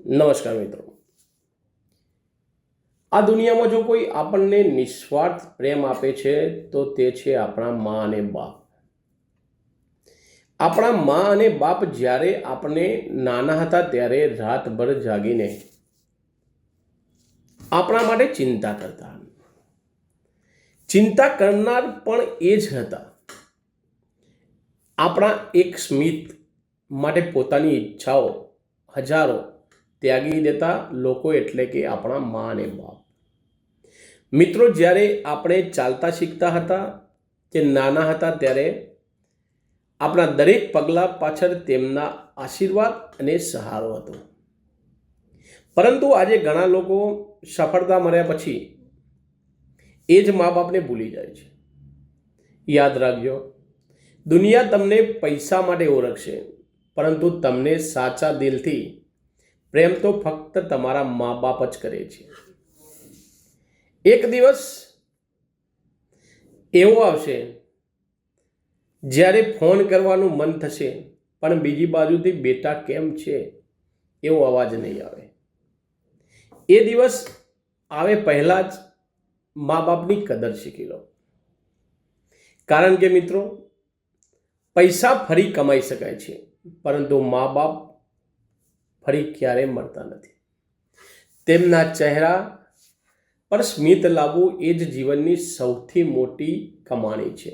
નમસ્કાર મિત્રો, આ દુનિયામાં જો કોઈ આપણને નિસ્વાર્થ પ્રેમ આપે છે તો તે છે આપણા મા અને બાપ. આપણા મા અને બાપ જ્યારે આપણે નાના હતા ત્યારે રાતભર જાગીને આપણા માટે ચિંતા કરતા. ચિંતા કરનાર પણ એ જ હતા. આપણા એક સ્મિત માટે પોતાની ઈચ્છાઓ હજારો ત્યાગી દેતા લોકો એટલે કે આપણા મા અને બાપ. મિત્રો, જ્યારે આપણે ચાલતા શીખતા હતા કે નાના હતા ત્યારે આપણા દરેક પગલાં પાછળ તેમના આશીર્વાદ અને સહારો હતો. પરંતુ આજે ઘણા લોકો સફળતા મળ્યા પછી એ જ મા બાપને ભૂલી જાય છે. યાદ રાખજો, દુનિયા તમને પૈસા માટે ઓળખશે, પરંતુ તમને સાચા દિલથી પ્રેમ તો ફક્ત તમારા મા બાપ જ કરે છે. એક દિવસ એવો આવશે જ્યારે ફોન કરવાનું મન થશે પણ બીજી બાજુથી બેટા કેમ છે એવો અવાજ નહીં આવે. એ દિવસ આવે પહેલાં જ મા બાપની કદર શીખી લો. કારણ કે મિત્રો, પૈસા ફરી કમાઈ શકાય છે, પરંતુ મા બાપ ફરી ક્યારેય મળતા નથી. તેમના ચહેરા પર સ્મિત લાવવું એ જ જીવનની સૌથી મોટી કમાણી છે.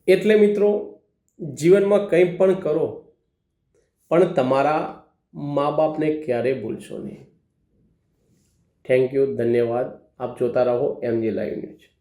એટલે મિત્રો, જીવનમાં કંઈ પણ કરો પણ તમારા મા બાપને ક્યારેય ભૂલશો નહીં. થેન્ક યુ, ધન્યવાદ. આપ જોતા રહો MG લાઈવ ન્યૂઝ.